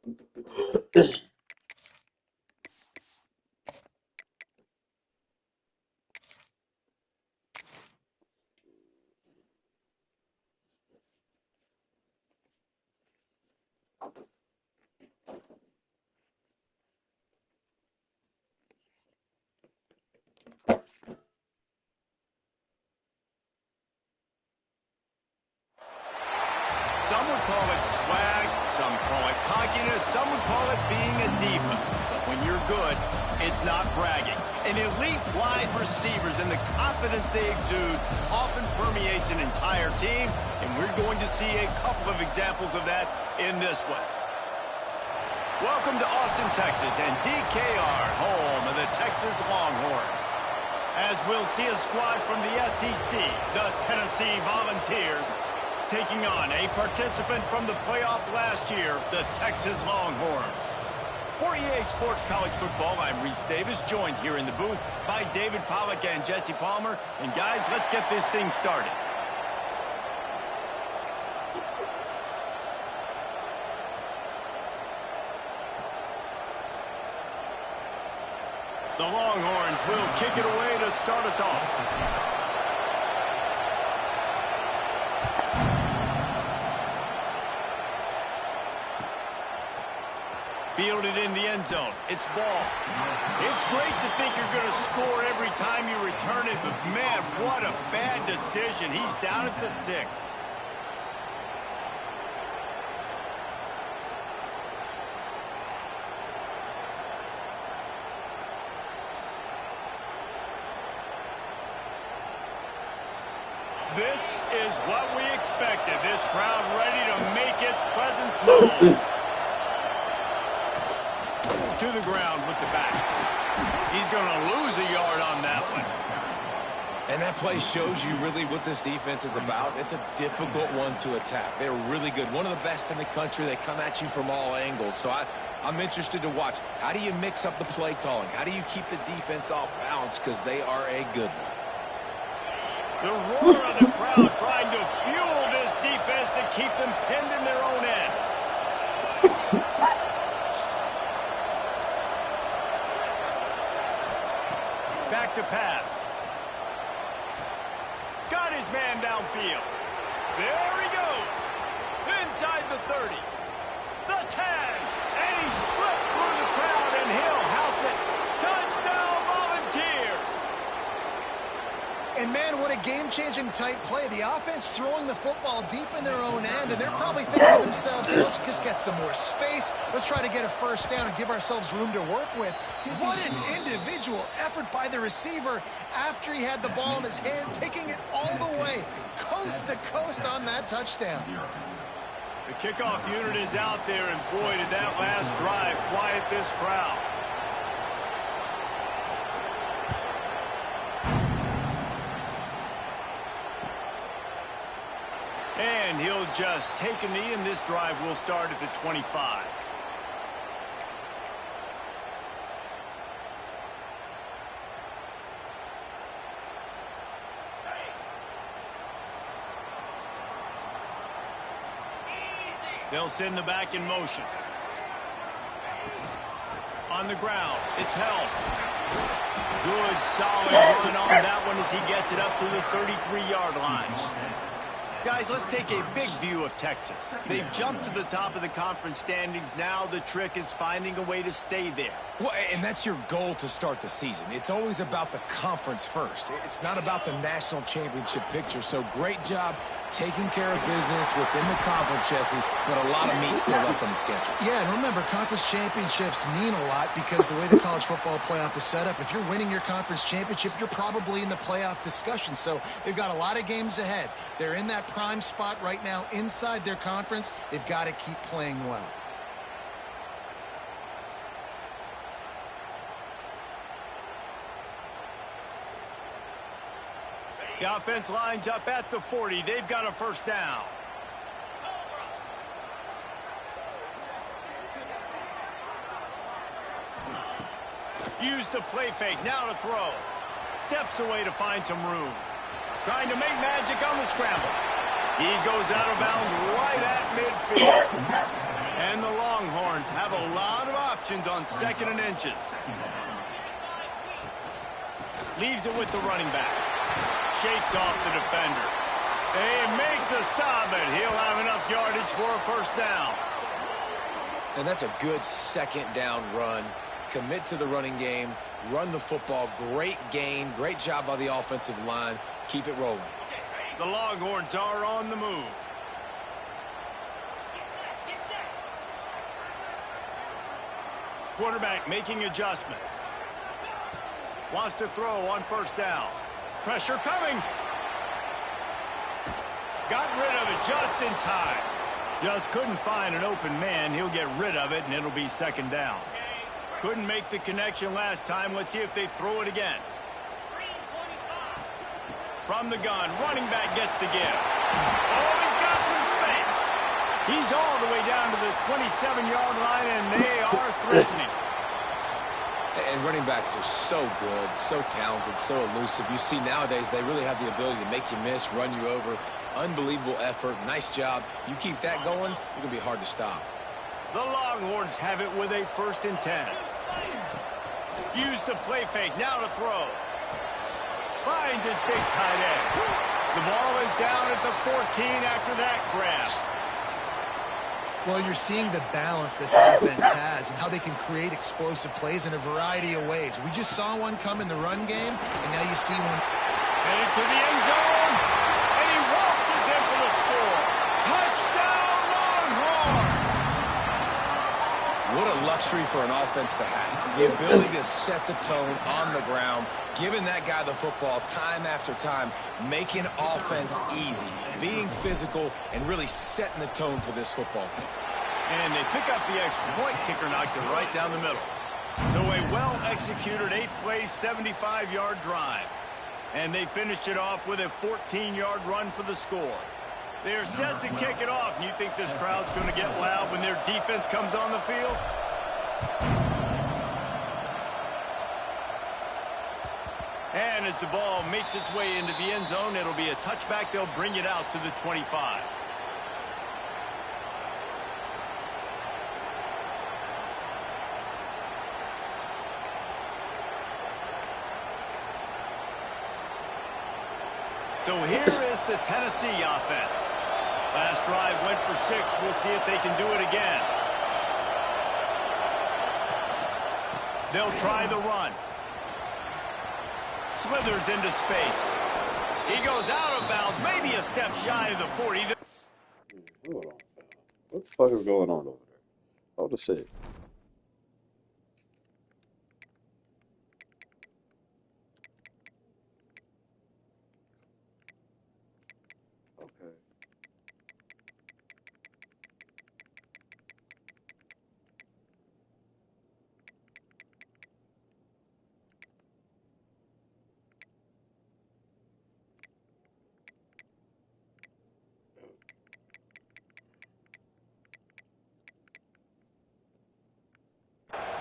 Some would call it swag, some call it cockiness, some would call it being a diva. But when you're good, it's not bragging. An elite wide receivers and the confidence they exude often permeates an entire team, and we're going to see a couple of examples of that in this one. Welcome to Austin, Texas, and DKR, home of the Texas Longhorns. As we'll see a squad from the SEC, the Tennessee Volunteers, taking on a participant from the playoff last year, the Texas Longhorns. For EA Sports College Football, I'm Reese Davis, joined here in the booth by David Pollack and Jesse Palmer. And guys, let's get this thing started. The Longhorns will kick it away to start us off. Fielded in the end zone. It's ball. It's great to think you're going to score every time you return it, but man, what a bad decision. He's down at the 6. This is what we expected. This crowd ready to make its presence known. To the ground with the back. He's going to lose a yard on that one. And that play shows you really what this defense is about. It's a difficult one to attack. They're really good. One of the best in the country. They come at you from all angles. So I'm interested to watch. How do you mix up the play calling? How do you keep the defense off balance? Because they are a good one. The roar of the crowd trying to fuel this defense to keep them pinned in their own end. Back to pass. Got his man downfield. There he goes. Inside the 30. The 10. And he slipped through the crowd, and he'll house it. Touchdown, Volunteers. And man, what a game-changing type play. The offense throwing the football deep in their own end, and they're probably thinking to themselves, hey, let's just get some more space. Let's try to get a first down and give ourselves room to work with. What an individual effort by the receiver after he had the ball in his hand, taking it all the way, coast to coast on that touchdown. The kickoff unit is out there, and boy, did that last drive quiet this crowd. And he'll just take a knee, and this drive will start at the 25. They'll send the back in motion. On the ground, it's held. Good, solid run on that one as he gets it up to the 33-yard line. Guys, let's take a big view of Texas. They've jumped to the top of the conference standings. Now the trick is finding a way to stay there. Well, and that's your goal to start the season. It's always about the conference first. It's not about the national championship picture. So great job taking care of business within the conference, Jesse, but a lot of meat still left on the schedule. Yeah, and remember, conference championships mean a lot because the way the college football playoff is set up, if you're winning your conference championship, you're probably in the playoff discussion. So they've got a lot of games ahead. They're in that prime spot right now inside their conference. They've got to keep playing well. The offense lines up at the 40. They've got a first down. Use the play fake. Now to throw. Steps away to find some room. Trying to make magic on the scramble. He goes out of bounds right at midfield. And the Longhorns have a lot of options on 2nd and inches. Leaves it with the running back. Shakes off the defender. They make the stop, and he'll have enough yardage for a first down. And that's a good 2nd down run. Commit to the running game. Run the football. Great gain. Great job by the offensive line. Keep it rolling. The Longhorns are on the move. Quarterback making adjustments. Wants to throw on 1st down. Pressure coming. Got rid of it just in time. Just couldn't find an open man. He'll get rid of it, and it'll be 2nd down. Couldn't make the connection last time. Let's see if they throw it again. From the gun, running back gets the give. Oh, he's got some space. He's all the way down to the 27-yard line, and they are threatening. And running backs are so good, so talented, so elusive. You see nowadays they really have the ability to make you miss, run you over. Unbelievable effort. Nice job. You keep that going, it's going to be hard to stop. The Longhorns have it with a 1st and 10. Use the play fake. Now to throw. Finds his big tight end. The ball is down at the 14 after that grab. Well, you're seeing the balance this offense has and how they can create explosive plays in a variety of ways. We just saw one come in the run game, and now you see one. Headed to the end zone, and he waltzes in for the score. Touchdown, Longhorns! What a luxury for an offense to have. The ability to set the tone on the ground, giving that guy the football time after time, making offense easy, being physical, and really setting the tone for this football game. And they pick up the extra point. Kicker knocked it right down the middle. So a well-executed 8-play, 75-yard drive. And they finished it off with a 14-yard run for the score. They're set to kick it off. And you think this crowd's going to get loud when their defense comes on the field? And as the ball makes its way into the end zone, it'll be a touchback. They'll bring it out to the 25. So here is the Tennessee offense. Last drive went for 6. We'll see if they can do it again. They'll try the run. Slithers into space. He goes out of bounds, maybe a step shy of the 40. Hold on. What the fuck is going on over there? Hold a sec. Okay.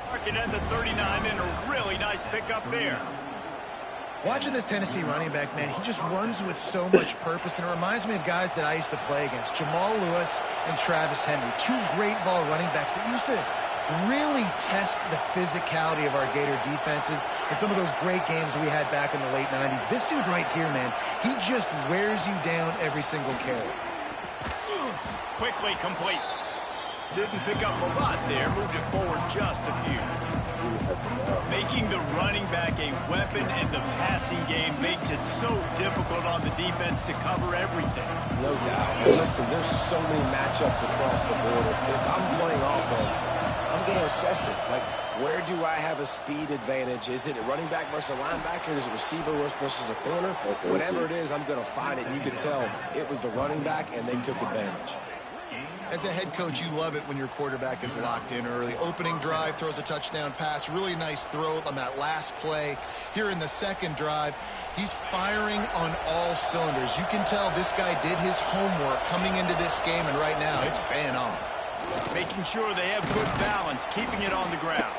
Marking at the 39 and a really nice pickup there. Watching this Tennessee running back, man, he just runs with so much purpose, and it reminds me of guys that I used to play against, Jamal Lewis and Travis Henry, 2 great ball running backs that used to really test the physicality of our Gator defenses and some of those great games we had back in the late 90s. This dude right here, man, he just wears you down every single carry. Quickly complete. Didn't pick up a lot there, moved it forward just a few. Making the running back a weapon in the passing game makes it so difficult on the defense to cover everything. No doubt. And listen, there's so many matchups across the board. If I'm playing offense, I'm going to assess it. Like, where do I have a speed advantage? Is it a running back versus a linebacker? Is it receiver versus a corner? Okay, whatever it is, I'm going to find it. You can tell it was the running back, and they took advantage. As a head coach, you love it when your quarterback is locked in early. Opening drive, throws a touchdown pass. Really nice throw on that last play. Here in the second drive, he's firing on all cylinders. You can tell this guy did his homework coming into this game, and right now it's paying off. Making sure they have good balance, keeping it on the ground.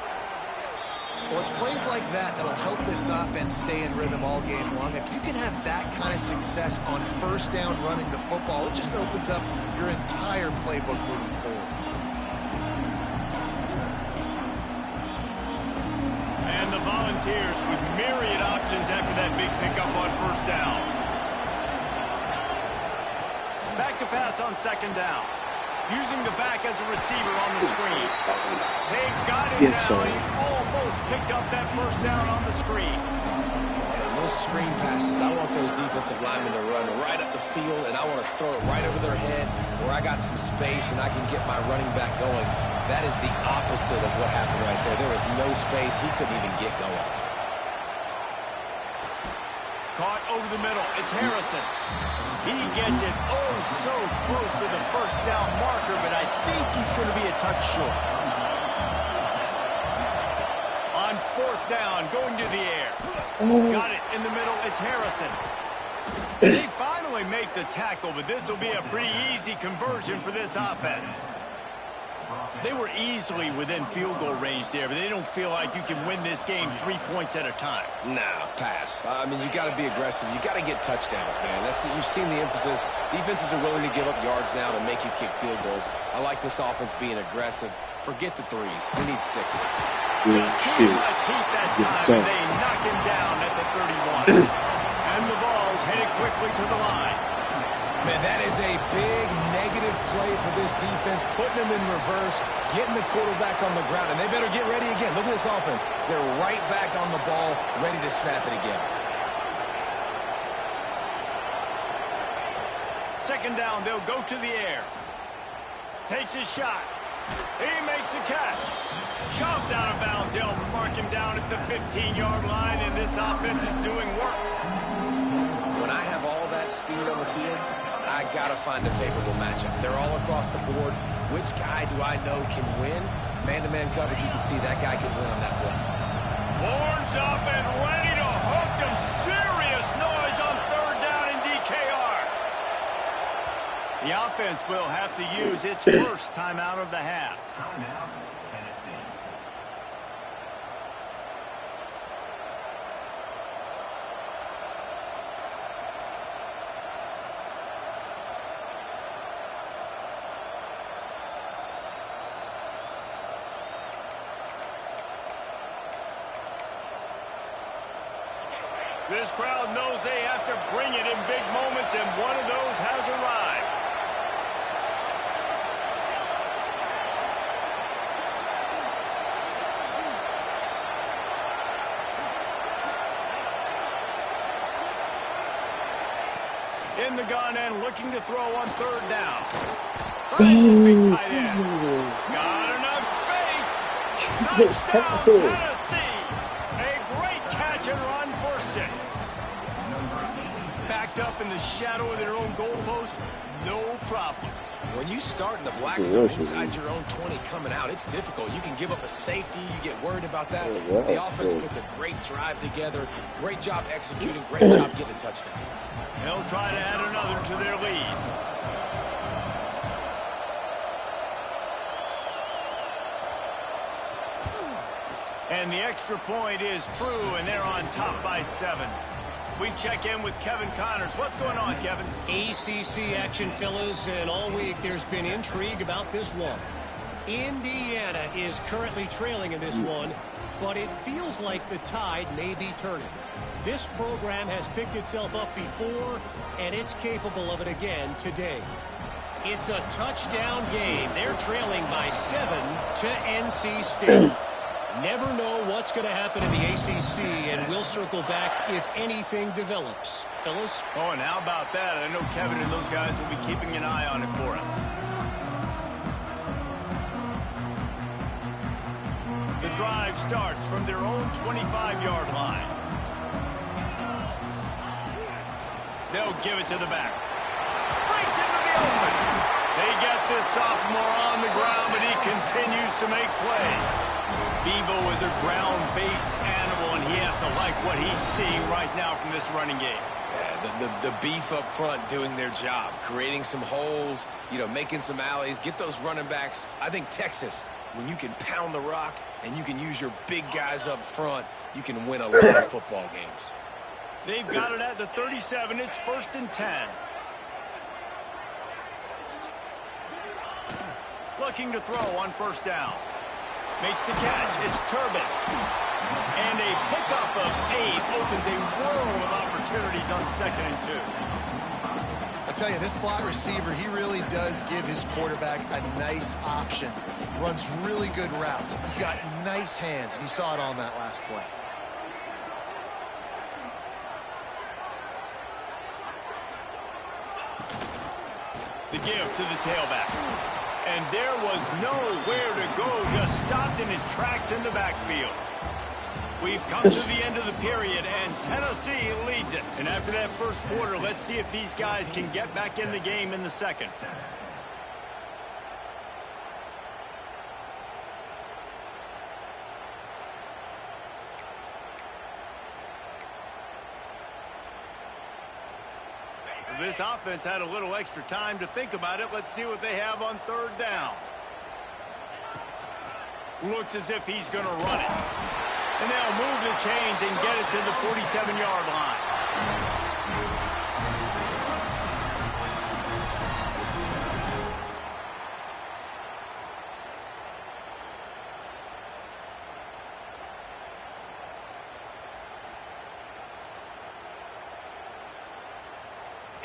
Well, it's plays like that that'll help this offense stay in rhythm all game long. If you can have that kind of success on first down running the football, it just opens up your entire playbook moving forward. And the Volunteers with myriad options after that big pickup on first down. Back to pass on second down. Using the back as a receiver on the screen. They got him down. He almost picked up that first down on the screen. And those screen passes, I want those defensive linemen to run right up the field, and I want to throw it right over their head where I got some space and I can get my running back going. That is the opposite of what happened right there. There was no space. He couldn't even get going. Caught over the middle. It's Harrison. He gets it so close to the first down marker, but I think he's going to be a touch short. On fourth down, going to the air. Got it in the middle. It's Harrison. They finally make the tackle, but this will be a pretty easy conversion for this offense. They were easily within field goal range there, but they don't feel like you can win this game 3 points at a time. Nah, pass. I mean, you got to be aggressive. You got to get touchdowns, man. You've seen the emphasis. Defenses are willing to give up yards now to make you kick field goals. I like this offense being aggressive. Forget the threes. We need sixes. Just too much heat that time, and they knock him down at the 31. And the ball's headed quickly to the line. Man, that is a big negative play for this defense, putting them in reverse, getting the quarterback on the ground, and they better get ready again. Look at this offense. They're right back on the ball, ready to snap it again. Second down, they'll go to the air. Takes his shot. He makes the catch. Shoved out of bounds. They'll mark him down at the 15-yard line, and this offense is doing work. When I have all that speed on the field, I got to find a favorable matchup. They're all across the board. Which guy do I know can win? Man-to-man coverage, you can see that guy can win on that play. Horns up and ready to hook them. Serious noise on third down in DKR. The offense will have to use its first timeout of the half. This crowd knows they have to bring it in big moments, and one of those has arrived. In the gun and looking to throw on third down. Big tight end. Got enough space. Touchdown, Tennessee. A great catch and run for 6. Backed up in the shadow of their own goalpost, no problem. When you start in the black zone inside your own 20 coming out, it's difficult. You can give up a safety. You get worried about that. The offense puts a great drive together. Great job executing. Great job getting a touchdown. They'll try to add another to their lead. And the extra point is true, and they're on top by 7. We check in with Kevin Connors. What's going on, Kevin? ACC action, fellas, and all week there's been intrigue about this one. Indiana is currently trailing in this one, but it feels like the tide may be turning. This program has picked itself up before, and it's capable of it again today. It's a touchdown game. They're trailing by 7 to NC State. Never know what's going to happen in the ACC, and we'll circle back if anything develops. Fellas? Oh, and how about that? I know Kevin and those guys will be keeping an eye on it for us. The drive starts from their own 25-yard line. They'll give it to the back. Breaks into the open. They get this sophomore on the ground, but he continues to make plays. Bevo is a ground-based animal, and he has to like what he's seeing right now from this running game. Yeah, the beef up front doing their job, creating some holes, making some alleys, get those running backs. I think Texas, when you can pound the rock and you can use your big guys up front, you can win a lot of football games. They've got it at the 37. It's 1st and 10. Looking to throw on first down. Makes the catch. It's Turbin. And a pickup of 8 opens a world of opportunities on 2nd and 2. I tell you, this slot receiver, he really does give his quarterback a nice option. Runs really good routes. He's got nice hands, and you saw it on that last play. The give to the tailback. And there was nowhere to go, just stopped in his tracks in the backfield. We've come to the end of the period, and Tennessee leads it. And after that first quarter, let's see if these guys can get back in the game in the second. This offense had a little extra time to think about it. Let's see what they have on 3rd down. Looks as if he's going to run it. And they'll move the chains and get it to the 47-yard line.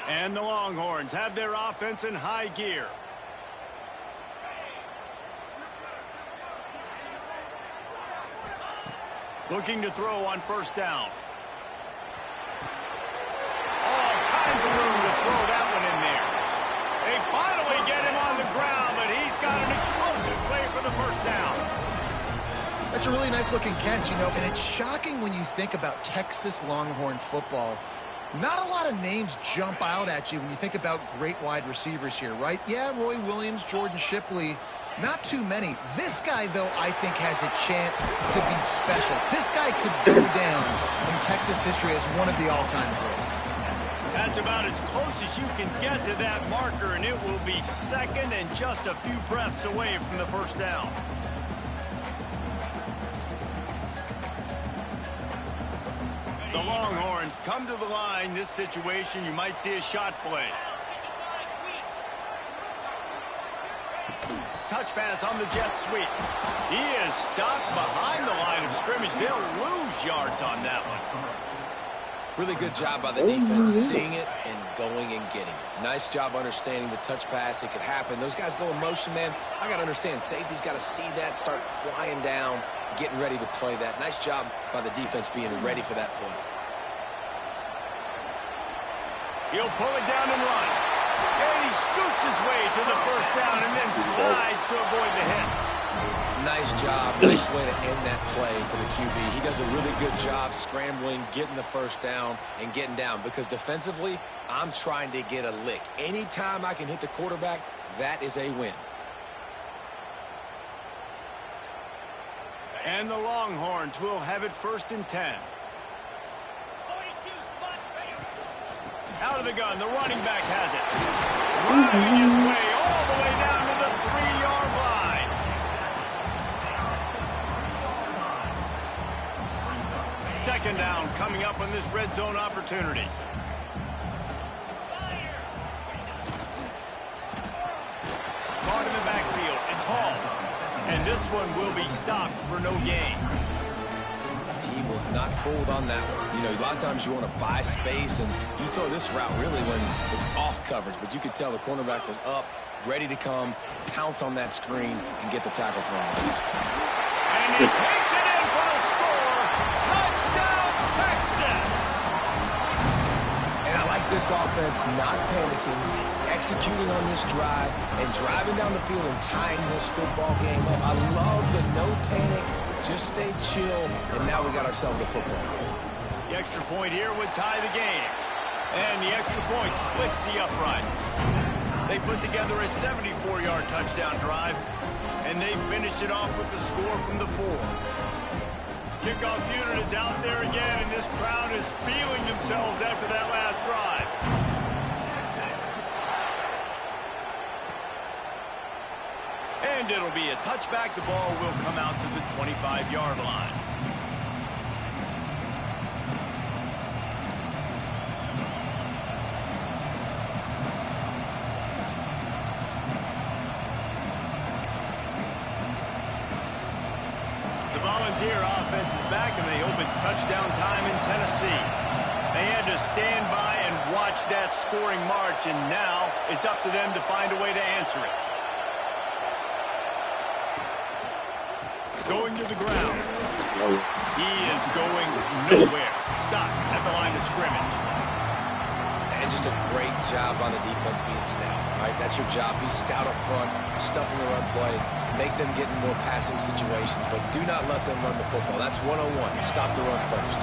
And the Longhorns have their offense in high gear. Looking to throw on 1st down. All kinds of room to throw that one in there. They finally get him on the ground, but he's got an explosive play for the 1st down. That's a really nice-looking catch, you know, and it's shocking when you think about Texas Longhorn football. Not a lot of names jump out at you when you think about great wide receivers here, right? Yeah, Roy Williams, Jordan Shipley, not too many. This guy, though, I think has a chance to be special. This guy could go down in Texas history as one of the all-time greats. That's about as close as you can get to that marker, and it will be 2nd and just a few breaths away from the 1st down. The Longhorns come to the line. This situation, you might see a shot play. Touch pass on the jet sweep. He is stopped behind the line of scrimmage. They'll lose yards on that one. Really good job by the defense, seeing it and going and getting it. Nice job understanding the touch pass. It could happen. Those guys go in motion, man. I got to understand, safety's got to see that, start flying down, getting ready to play that. Nice job by the defense being ready for that play. He'll pull it down and run. And he scoots his way to the 1st down and then slides to avoid the hit. Nice job. Nice way to end that play for the QB. He does a really good job scrambling, getting the 1st down, and getting down. Because defensively, I'm trying to get a lick. Anytime I can hit the quarterback, that is a win. And the Longhorns will have it 1st and 10. Out of the gun, the running back has it. Driving his way all the way down to the 3-yard line. Second down coming up on this red zone opportunity. Caught in the backfield. It's Hall. And this one will be stopped for no gain. He was not fooled on that one. You know, a lot of times you want to buy space, and you throw this route really when it's off coverage. But you could tell the cornerback was up, ready to come, pounce on that screen, and get the tackle from us. And he takes it in for the score. Touchdown, Texas! And I like this offense not panicking, executing on this drive, and driving down the field and tying this football game up. I love the no panic. Just stay chill, and now we got ourselves a football game. The extra point here would tie the game. And the extra point splits the uprights. They put together a 74-yard touchdown drive, and they finished it off with the score from the 4. Kickoff unit is out there again, and this crowd is feeling themselves after that last drive. And it'll be a touchback. The ball will come out to the 25-yard line. here. Offense is back, and they hope it's touchdown time in Tennessee. They had to stand by and watch that scoring march, and now it's up to them to find a way to answer it. Going to the ground. He is going nowhere. Stop at the line of scrimmage. And just a great job on the defense being stout. Right? That's your job. Be stout up front, stuff in the run play, make them get in more passing situations, but do not let them run the football. That's 101. Stop the run first.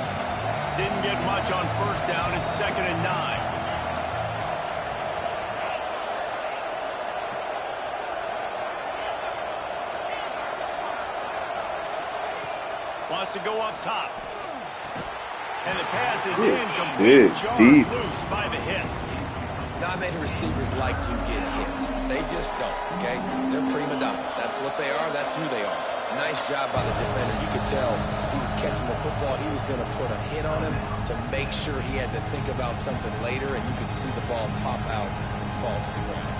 Didn't get much on first down. It's 2nd and 9. Wants to go up top. And the pass is in. Complete, jarred loose by the hit. Not many receivers like to get hit. They just don't, okay? They're prima donnas. That's what they are. That's who they are. Nice job by the defender. You could tell he was catching the football. He was going to put a hit on him to make sure he had to think about something later, and you could see the ball pop out and fall to the ground.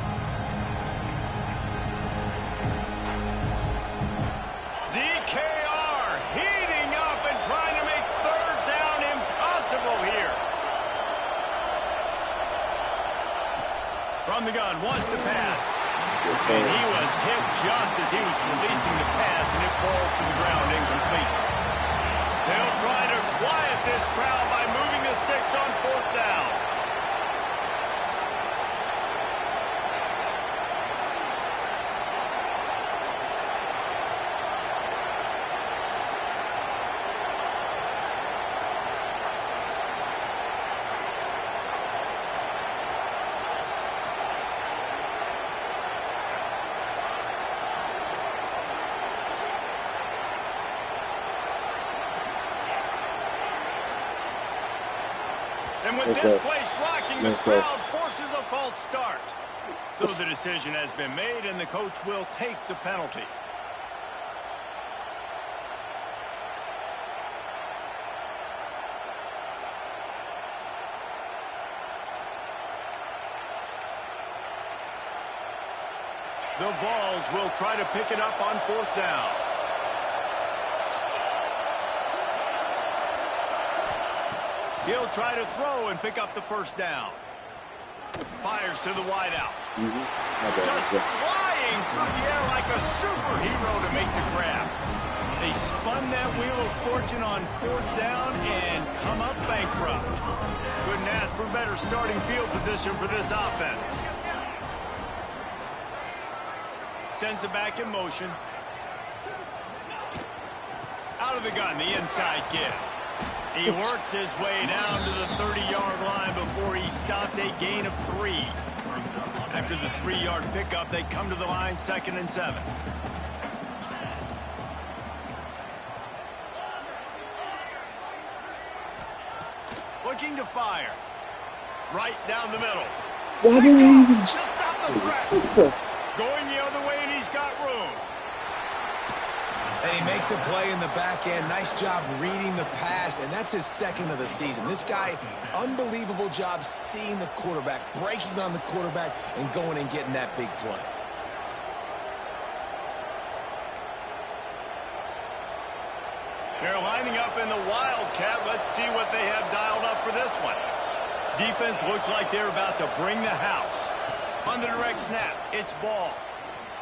DKR heating up and trying to make 3rd down impossible here. From the gun, wants to pass. And he was hit just as he was releasing the pass, and it falls to the ground incomplete. They'll try to quiet this crowd by moving the sticks on 4th down. And with this place rocking, the crowd forces a false start. So the decision has been made, and the coach will take the penalty. The Vols will try to pick it up on 4th down. He'll try to throw and pick up the 1st down. Fires to the wideout. Just flying through the air like a superhero to make the grab. They spun that wheel of fortune on 4th down and come up bankrupt. Couldn't ask for better starting field position for this offense. Sends it back in motion. Out of the gun, the inside give. He works his way down to the 30-yard line before he stopped a gain of 3. After the 3-yard pickup, they come to the line 2nd and 7. Looking to fire. Right down the middle. Why didn't he even... Just stop the threat. Going the other way, and he's got room. And he makes a play in the back end. Nice job reading the pass, and that's his 2nd of the season. This guy, unbelievable job seeing the quarterback, breaking on the quarterback, and going and getting that big play. They're lining up in the Wildcat. Let's see what they have dialed up for this one. Defense looks like they're about to bring the house. On the direct snap, it's ball.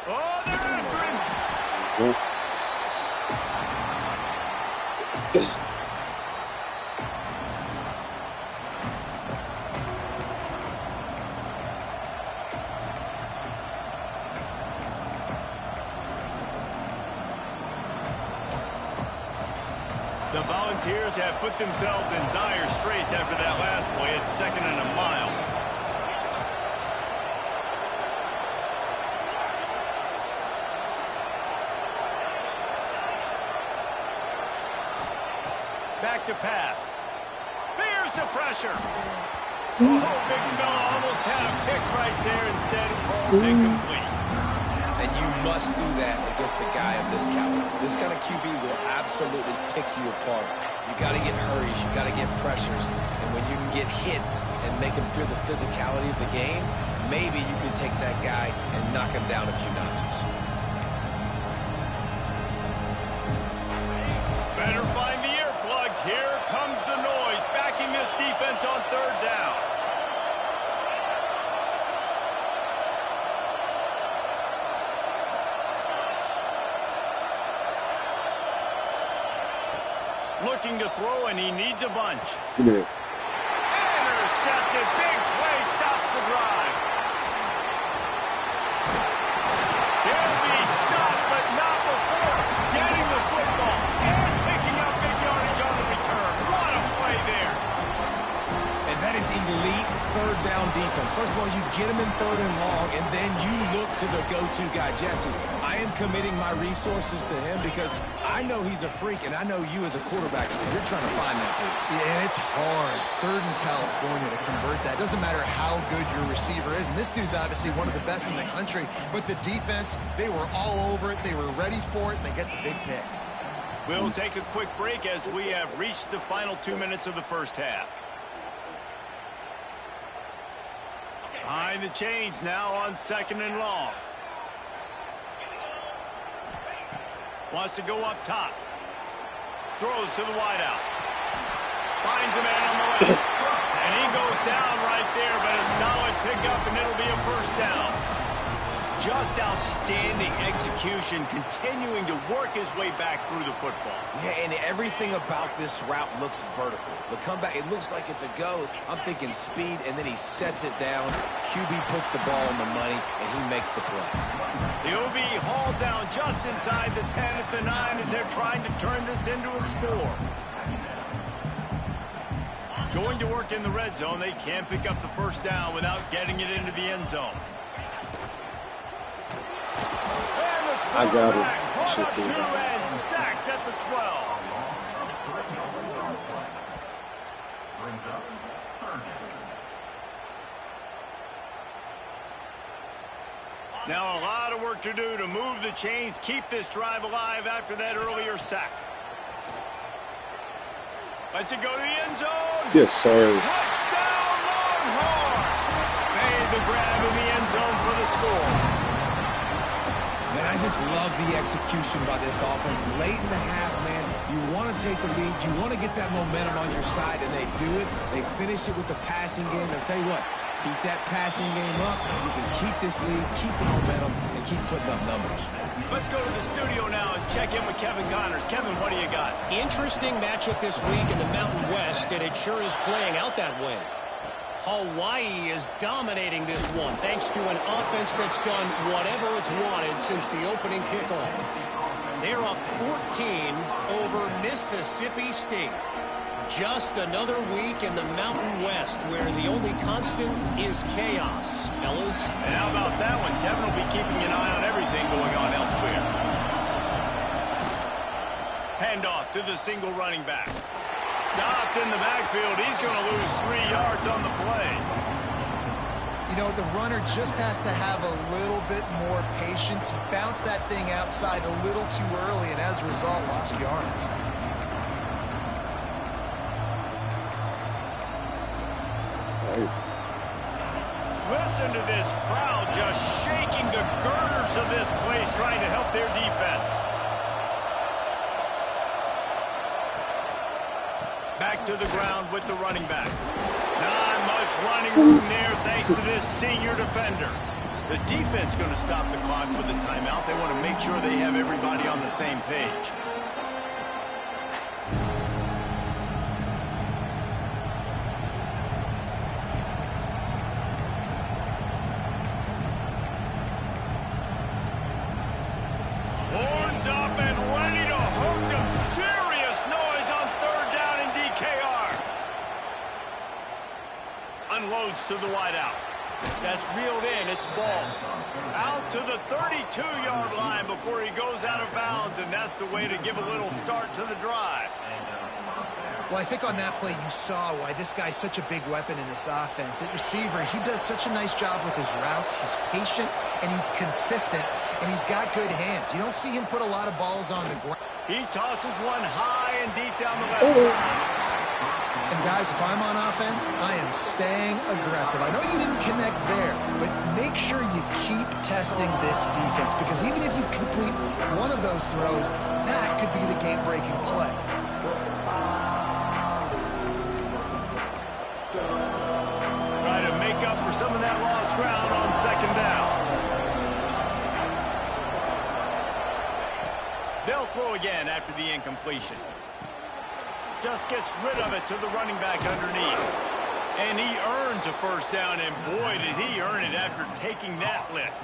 Oh, they're after him. The Volunteers have put themselves in dire straits after that last play. It's 2nd and a mile. Back to pass. There's the pressure. Oh, big fella almost had a pick right there. Instead, it falls incomplete. And you must do that against a guy of this caliber. This kind of QB will absolutely pick you apart. You got to get hurries. You got to get pressures. And when you can get hits and make him feel the physicality of the game, maybe you can take that guy and knock him down a few notches. looking to throw, and he needs a bunch. Give me that. Intercepted. Big play stops the drive. He'll be stopped, but not before getting the football and picking up big yardage on the return. What a play there. And that is elite third down defense. First of all, you get him in third and long, and then you look to the go-to guy, Jesse. I am committing my resources to him because I know he's a freak, and I know you as a quarterback, you're trying to find that dude. Yeah, and it's hard, third in California, to convert that. Doesn't matter how good your receiver is. And this dude's obviously one of the best in the country. But the defense, they were all over it. They were ready for it, and they get the big pick. We'll take a quick break as we have reached the final 2 minutes of the first half. Behind the chains now on second and long. Wants to go up top. Throws to the wideout. Finds a man on the left. And he goes down right there, but a solid pickup, and it'll be a first down. Just outstanding execution, continuing to work his way back through the football. Yeah, and everything about this route looks vertical. The comeback, it looks like it's a go. I'm thinking speed, and then he sets it down. QB puts the ball on the money, and he makes the play. He'll be hauled down just inside the 10 at the 9 as they're trying to turn this into a score. Going to work in the red zone. They can't pick up the first down without getting it into the end zone. I got it. Caught up 2 and sacked at the 12. Now a lot of work to do to move the chains, keep this drive alive after that earlier sack. Let's it go to the end zone. Yes, sir. Touchdown, Longhorn. Made the grab in the end zone for the score. Man, I just love the execution by this offense. Late in the half, man, you want to take the lead. You want to get that momentum on your side, and they do it. They finish it with the passing game. I'll tell you what, keep that passing game up. You can keep this lead, keep the momentum, and keep putting up numbers. Let's go to the studio now and check in with Kevin Connors. Kevin, what do you got? Interesting matchup this week in the Mountain West, and it sure is playing out that way. Hawaii is dominating this one thanks to an offense that's done whatever it's wanted since the opening kickoff. They're up 14 over Mississippi State. Just another week in the Mountain West where the only constant is chaos. Fellas? And how about that one? Kevin will be keeping an eye on everything going on elsewhere. Handoff to the single running back. Stopped in the backfield. He's going to lose 3 yards on the play. You know, the runner just has to have a little bit more patience. He bounced that thing outside a little too early, and as a result, lost yards. Listen to this crowd just shaking the girders of this place, trying to help their defense. Back to the ground with the running back. Not much running room there thanks to this senior defender. The defense going to stop the clock with a timeout. They want to make sure they have everybody on the same page. Horns up and ready to hook them. Serious noise on third down in DKR. Unloads to the wideout. That's reeled in. It's ball. Out to the 32-yard line before he goes out of bounds, and that's the way to give a little start to the drive. Well, I think on that play you saw why this guy's such a big weapon in this offense. At receiver, he does such a nice job with his routes. He's patient, and he's consistent, and he's got good hands. You don't see him put a lot of balls on the ground. He tosses one high and deep down the left side. And guys, if I'm on offense, I am staying aggressive. I know you didn't connect there, but make sure you keep testing this defense, because even if you complete one of those throws, that could be the game-breaking play. Try to make up for some of that lost ground on second down. They'll throw again after the incompletion. just gets rid of it to the running back underneath. And he earns a first down, and boy, did he earn it after taking that lift.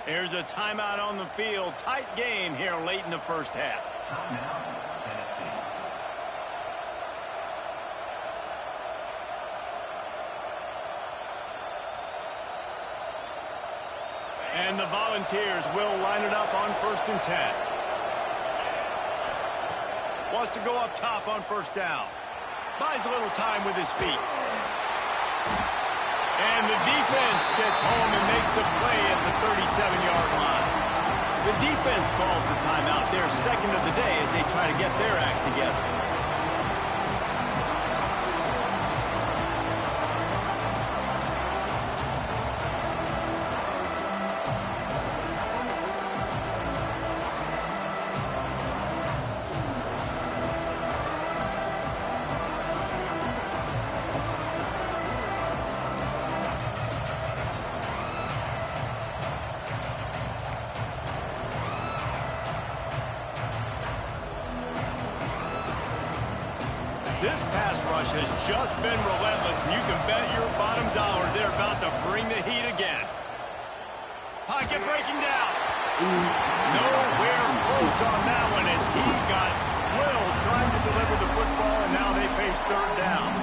Here's a timeout on the field. Tight game here late in the first half. And the Volunteers will line it up on 1st and 10. Wants to go up top on first down. Buys a little time with his feet. And the defense gets home and makes a play at the 37-yard line. The defense calls the timeout, their second of the day, as they try to get their act together. This pass rush has just been relentless, and you can bet your bottom dollar they're about to bring the heat again. Pocket breaking down. Nowhere close on that one as he got drilled trying to deliver the football, and now they face third down.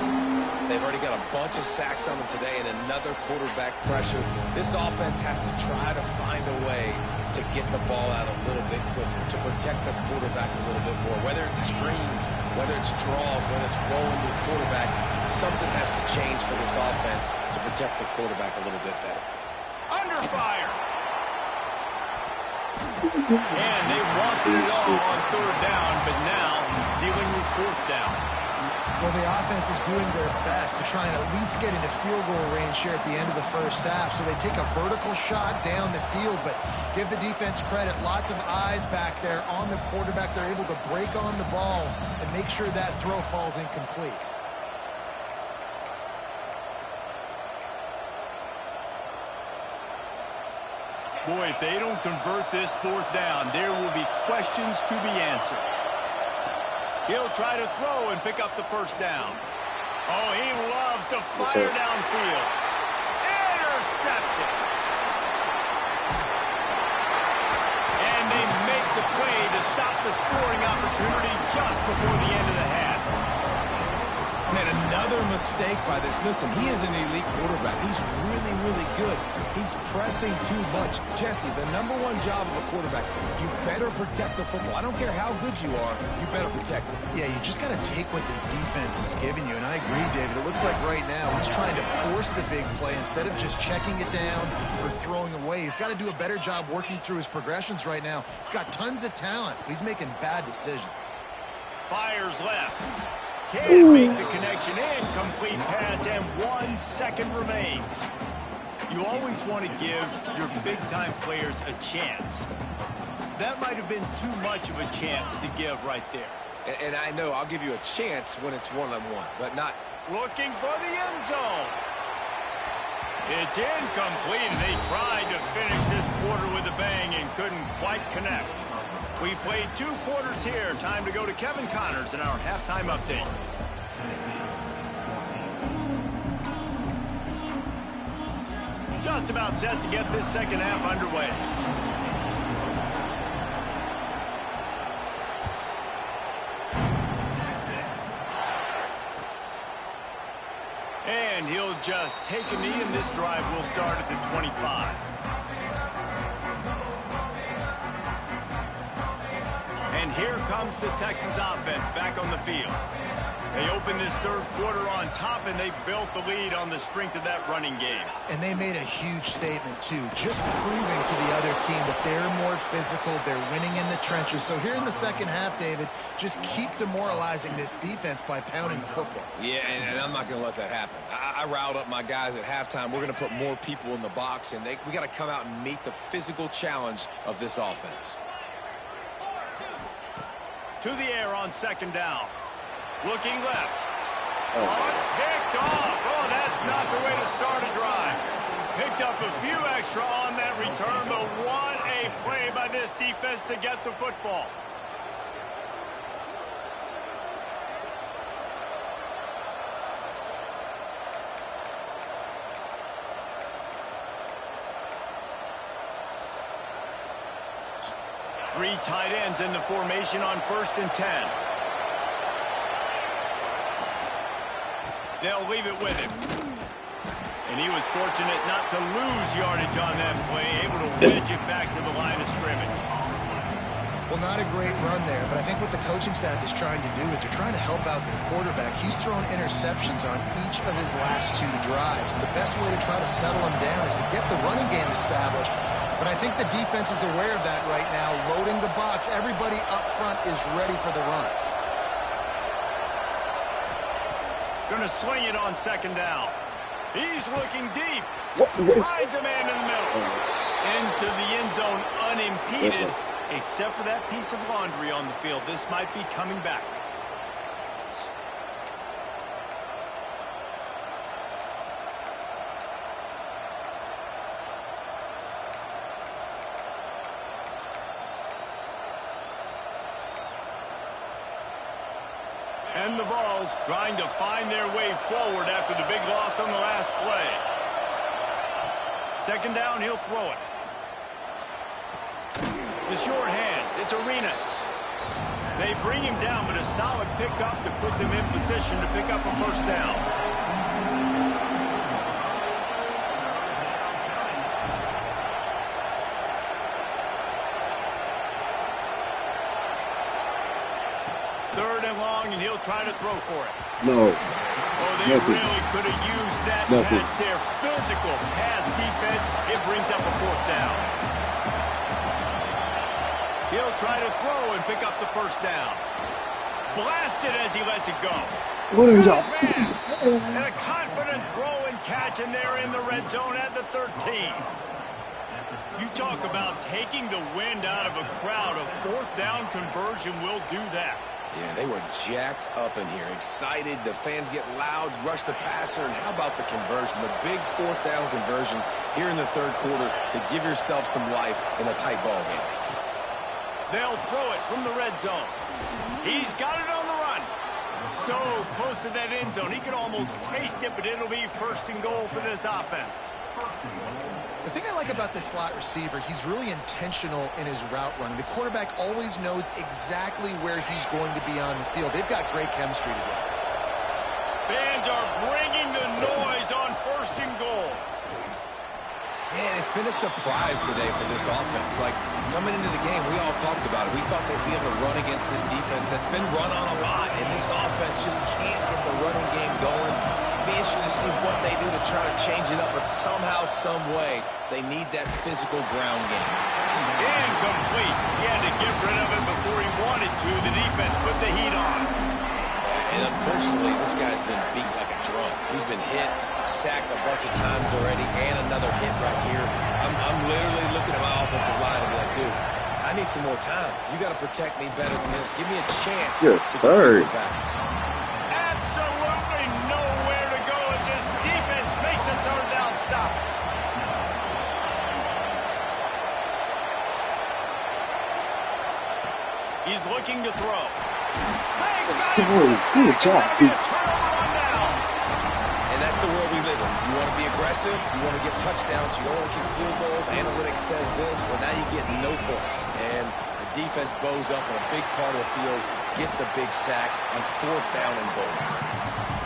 They've already got a bunch of sacks on them today and another quarterback pressure. This offense has to try to find a way to get the ball out a little bit quicker, to protect the quarterback a little bit more. Whether it's screens, whether it's draws, whether it's rolling the quarterback, something has to change for this offense to protect the quarterback a little bit better. Under fire. And they wanted it all on third down, but now dealing with fourth down. Well, the offense is doing their best to try and at least get into field goal range here at the end of the first half. So they take a vertical shot down the field, but give the defense credit. Lots of eyes back there on the quarterback. They're able to break on the ball and make sure that throw falls incomplete. Boy, if they don't convert this fourth down, there will be questions to be answered. He'll try to throw and pick up the first down. Oh, he loves to fire downfield. Intercepted. And they make the play to stop the scoring opportunity just before the end of the half. And another mistake by this. Listen, he is an elite quarterback. He's really, really good. He's pressing too much. Jesse, the number one job of a quarterback, you better protect the football. I don't care how good you are, you better protect it. Yeah, you just got to take what the defense is giving you. And I agree, David. It looks like right now he's trying to force the big play instead of just checking it down or throwing away. He's got to do a better job working through his progressions right now. He's got tons of talent, but he's making bad decisions. Fires left. Can't make the connection. Incomplete pass, and 1 second remains. You always want to give your big-time players a chance. That might have been too much of a chance to give right there. And I know I'll give you a chance when it's one-on-one, but not... Looking for the end zone. It's incomplete, and they tried to finish this quarter with a bang and couldn't quite connect. We played 2 quarters here. Time to go to Kevin Connors in our halftime update. Just about set to get this second half underway. And he'll just take a knee, and this drive will start at the 25. And here comes the Texas offense back on the field. They opened this third quarter on top, and they built the lead on the strength of that running game. And they made a huge statement, too, just proving to the other team that they're more physical, they're winning in the trenches. So here in the second half, David, just keep demoralizing this defense by pounding the football. Yeah, and I'm not going to let that happen. I riled up my guys at halftime. We're going to put more people in the box, and we got to come out and meet the physical challenge of this offense. To the air on second down. Looking left. Oh, it's picked off. Oh, that's not the way to start a drive. Picked up a few extra on that return, but what a play by this defense to get the football. Three tight ends in the formation on 1st and 10. They'll leave it with him. And he was fortunate not to lose yardage on that play, able to wedge it back to the line of scrimmage. Well, not a great run there, but I think what the coaching staff is trying to do is they're trying to help out their quarterback. He's thrown interceptions on each of his last 2 drives. And the best way to try to settle him down is to get the running game established. But I think the defense is aware of that right now, loading the box. Everybody up front is ready for the run. Going to sling it on 2nd down. He's looking deep. Finds a man in the middle. Into the end zone unimpeded, except for that piece of laundry on the field. This might be coming back. And the Vols trying to find their way forward after the big loss on the last play. 2nd down, he'll throw it. The short hands, it's Arenas. They bring him down, but a solid pickup to put them in position to pick up a 1st down. And he'll try to throw for it. No. Oh, they really could have used that pass there. Physical pass defense. It brings up a 4th down. He'll try to throw and pick up the 1st down. Blasted as he lets it go. What is that? And a confident throw and catch, and they're in the red zone at the 13. You talk about taking the wind out of a crowd. A 4th down conversion will do that. Yeah, they were jacked up in here, excited. The fans get loud, rush the passer, and how about the conversion? The big 4th down conversion here in the 3rd quarter to give yourself some life in a tight ball game. They'll throw it from the red zone. He's got it on the run. So close to that end zone, he could almost taste it, but it'll be 1st and goal for this offense. The thing I like about this slot receiver, he's really intentional in his route running. The quarterback always knows exactly where he's going to be on the field. They've got great chemistry together. Fans are bringing the noise on 1st and goal. Man, it's been a surprise today for this offense. Like, coming into the game, we all talked about it. We thought they'd be able to run against this defense that's been run on a lot, and this offense just can't get the running game going. Be interested to see what they do to try to change it up, but somehow, some way, they need that physical ground game. Incomplete. He had to get rid of it before he wanted to. The defense put the heat on. And unfortunately, this guy's been beat like a drum. He's been hit, sacked a bunch of times already, and another hit right here. I'm literally looking at my offensive line and be like, dude, I need some more time. You got to protect me better than this. Give me a chance Yes, to complete sir. some passes. Absolutely nowhere to go as this defense makes a 3rd down stop. He's looking to throw. Let's go. Good job, dude. And that's the world we live in. You want to be aggressive, you want to get touchdowns, you don't want to kick field goals. Analytics says this. Well, now you get no points. And the defense bows up on a big part of the field, gets the big sack on 4th down and goal.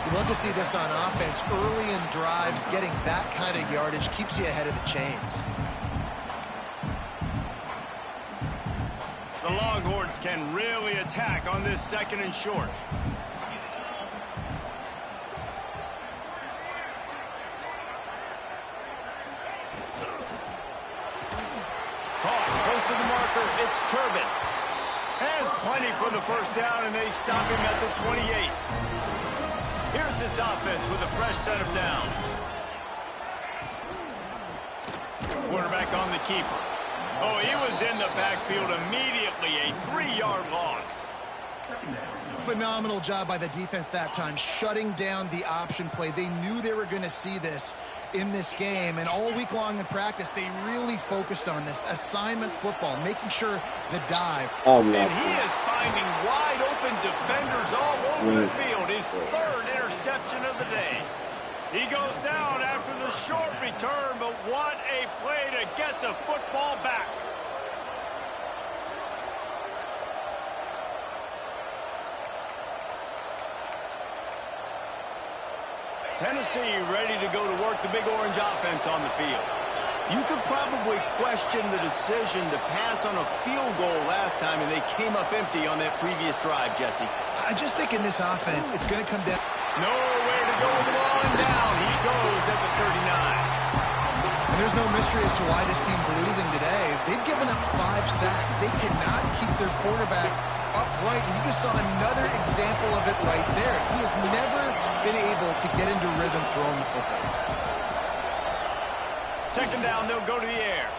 You love to see this on offense. Early in drives, getting that kind of yardage keeps you ahead of the chains. The Longhorns can really attack on this 2nd and short. Caught close to the marker. It's Turbin. Has plenty for the 1st down, and they stop him at the 28. Here's this offense with a fresh set of downs. Quarterback on the keeper. Oh, he was in the backfield immediately. A 3-yard loss. Phenomenal job by the defense that time, shutting down the option play. They knew they were going to see this in this game, and all week long in practice, they really focused on this assignment football, making sure the dive. And he is finding wide open defenders all over the field. His 3rd interception of the day. He goes down after the short return, but what a play to get the football back. Tennessee ready to go to work the Big Orange offense on the field. You could probably question the decision to pass on a field goal last time, and they came up empty on that previous drive, Jesse. I just think in this offense, it's going to come down. Nowhere to go with the ball, and down he goes at the 39. And there's no mystery as to why this team's losing today. They've given up 5 sacks. They cannot keep their quarterback upright. And you just saw another example of it right there. He has never been able to get into rhythm throwing the football. Second down, they'll go to the air.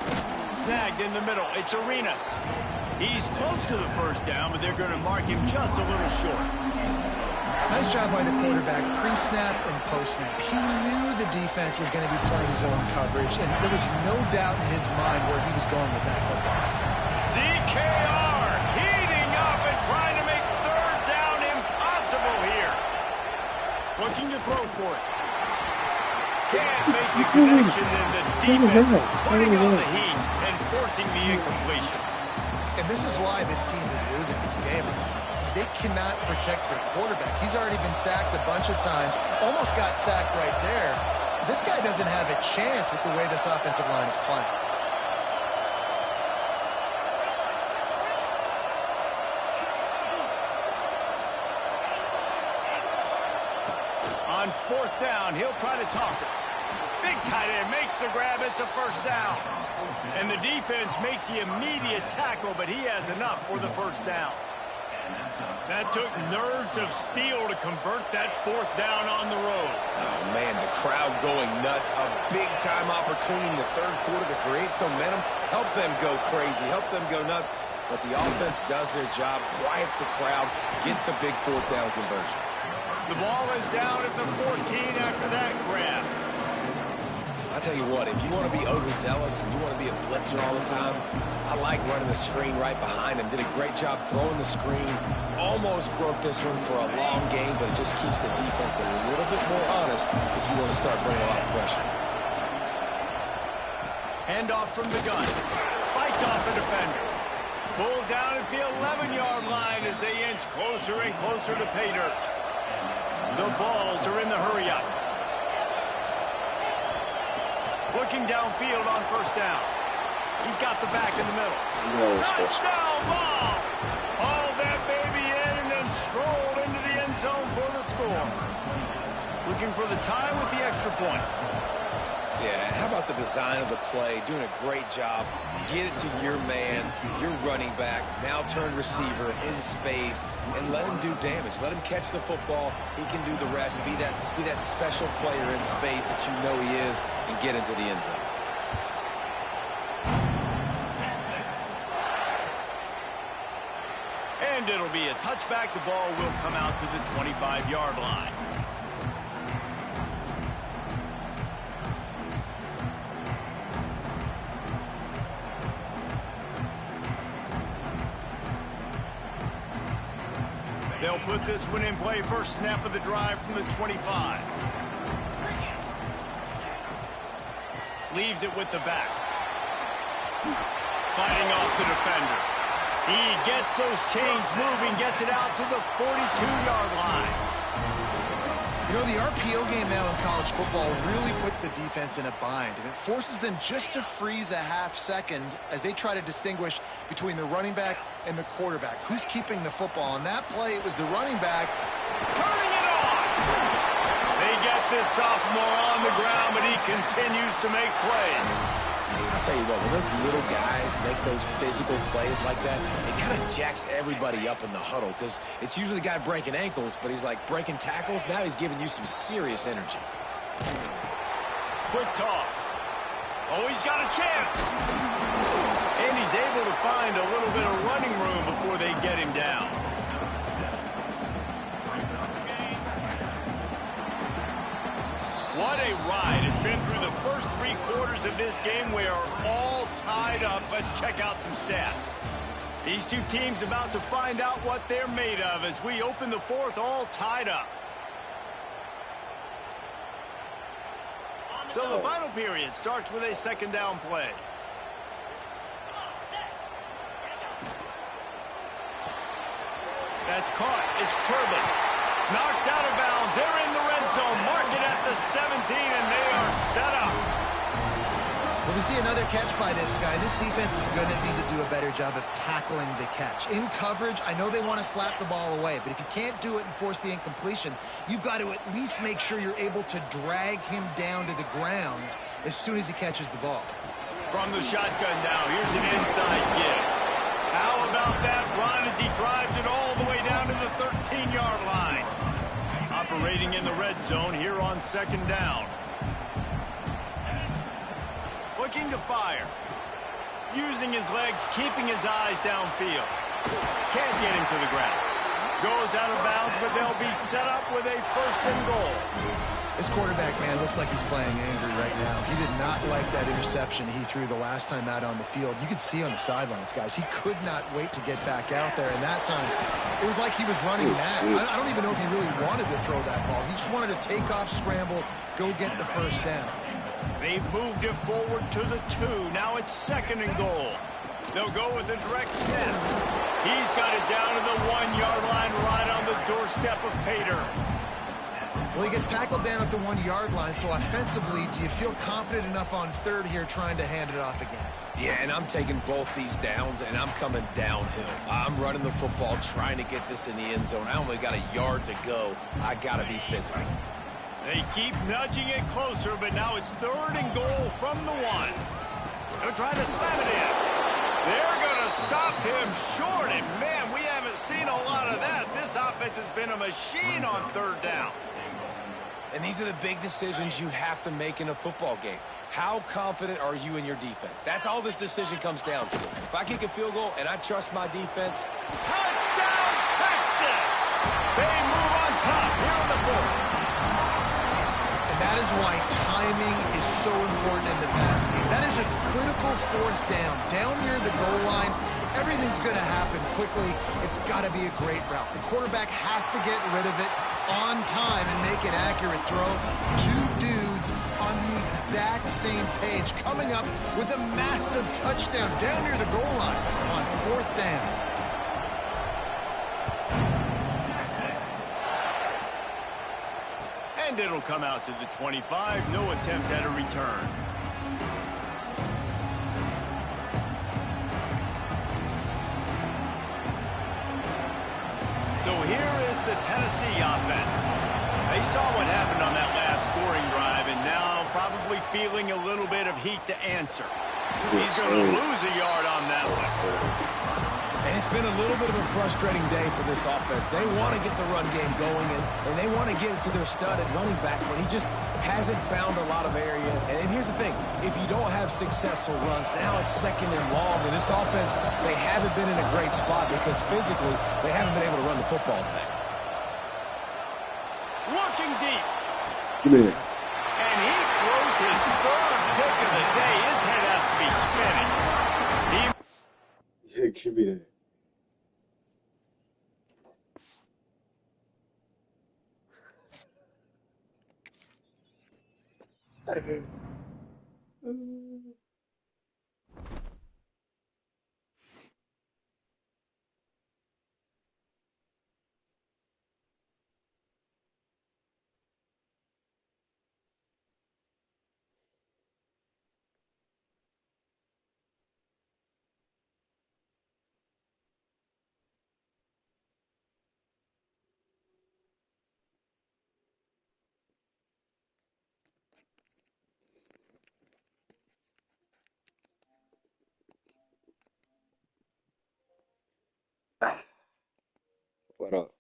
Snagged in the middle. It's Arenas. He's close to the first down, but they're going to mark him just a little short. Nice job by the quarterback, pre-snap and post-snap. He knew the defense was going to be playing zone coverage, and there was no doubt in his mind where he was going with that football. DKR heating up and trying to make third down impossible here. Looking to throw for it. Can't make the connection, and the defense putting on the heat and forcing the incompletion. And this is why this team is losing this game. They cannot protect their quarterback. He's already been sacked a bunch of times, almost got sacked right there. This guy doesn't have a chance with the way this offensive line is playing. On fourth down, he'll try to toss it. Big tight end makes the grab. It's a first down. And the defense makes the immediate tackle, but he has enough for the first down. That took nerves of steel to convert that fourth down on the road. Oh, man, the crowd going nuts. A big-time opportunity in the third quarter to create some momentum. Help them go crazy. Help them go nuts. But the offense does their job, quiets the crowd, gets the big fourth down conversion. The ball is down at the 14 after that grab. I'll tell you what, if you want to be overzealous and you want to be a blitzer all the time, I like running the screen right behind him. Did a great job throwing the screen. Almost broke this one for a long game, but it just keeps the defense a little bit more honest if you want to start bringing a lot of pressure. Handoff from the gun. Fights off the defender. Pulled down at the 11-yard line as they inch closer and closer to pay dirt. The Vols are in the hurry-up. Looking downfield on first down. He's got the back in the middle. Touchdown ball! Hauled that baby in and then strolled into the end zone for the score. Looking for the tie with the extra point. Yeah, how about the design of the play? Doing a great job. Get it to your man, your running back, now turned receiver in space, and let him do damage. Let him catch the football. He can do the rest. Be that special player in space that you know he is, and get into the end zone. And it'll be a touchback. The ball will come out to the 25-yard line. They'll put this one in play. First snap of the drive from the 25. Leaves it with the back. Fighting off the defender. He gets those chains moving, gets it out to the 42-yard line. You know, the RPO game now in college football really puts the defense in a bind, and it forces them just to freeze a half second as they try to distinguish between the running back and the quarterback. Who's keeping the football? On that play, it was the running back. Turning it on! They get this sophomore on the ground, but he continues to make plays. I'll tell you what, when those little guys make those physical plays like that, it kind of jacks everybody up in the huddle because it's usually the guy breaking ankles, but he's like breaking tackles. Now he's giving you some serious energy. Quick toss. Oh, he's got a chance. And he's able to find a little bit of running room before they get him down. What a ride. It's been through the first 3 quarters of this game. We are all tied up. Let's check out some stats. These two teams about to find out what they're made of as we open the fourth all tied up. So the final period starts with a second down play. That's caught. It's Turbin. Knocked out of bounds. They're in the red zone. Mark it at the 17, and they are set up. Well, we see another catch by this guy. This defense is going to need to do a better job of tackling the catch. In coverage, I know they want to slap the ball away, but if you can't do it and force the incompletion, you've got to at least make sure you're able to drag him down to the ground as soon as he catches the ball. From the shotgun now, here's an inside give. How about that run as he drives it all the way down to the 13-yard line? Operating in the red zone here on second down. Looking to fire. Using his legs, keeping his eyes downfield. Can't get him to the ground. Goes out of bounds, but they'll be set up with a first and goal. This quarterback, man, looks like he's playing angry right now. He did not like that interception he threw the last time out on the field. You could see on the sidelines, guys, he could not wait to get back out there. And that time, it was like he was running mad. I don't even know if he really wanted to throw that ball. He just wanted to take off, scramble, go get the first down. They've moved it forward to the 2. Now it's second and goal. They'll go with a direct snap. He's got it down to the 1-yard line right on the doorstep of Pater. Well, he gets tackled down at the 1-yard line, so offensively, do you feel confident enough on third here trying to hand it off again? Yeah, and I'm taking both these downs, and I'm coming downhill. I'm running the football, trying to get this in the end zone. I only got a yard to go. I got to be physical. They keep nudging it closer, but now it's third and goal from the 1. They'll try to slam it in. They're going to stop him short, and man, we haven't seen a lot of that. This offense has been a machine on third down. And these are the big decisions you have to make in a football game. How confident are you in your defense? That's all this decision comes down to. If I kick a field goal and I trust my defense. Touchdown, Texas! They move on top here on the 4th. That is why timing is so important in the passing game. That is a critical 4th down. Down near the goal line, everything's going to happen quickly. It's got to be a great route. The quarterback has to get rid of it on time and make an accurate throw. 2 dudes on the exact same page coming up with a massive touchdown down near the goal line on 4th down. And it'll come out to the 25. No attempt at a return. So here is the Tennessee offense. They saw what happened on that last scoring drive, and now probably feeling a little bit of heat to answer. He's going to lose a yard on that one. And it's been a little bit of a frustrating day for this offense. They want to get the run game going, and they want to get it to their stud at running back, but he just hasn't found a lot of area. And here's the thing. If you don't have successful runs, now it's second and long. And this offense, they haven't been in a great spot because physically they haven't been able to run the football today. Looking deep. Give me that. And he throws his 3rd pick of the day. His head has to be spinning. Yeah, give me that. What up?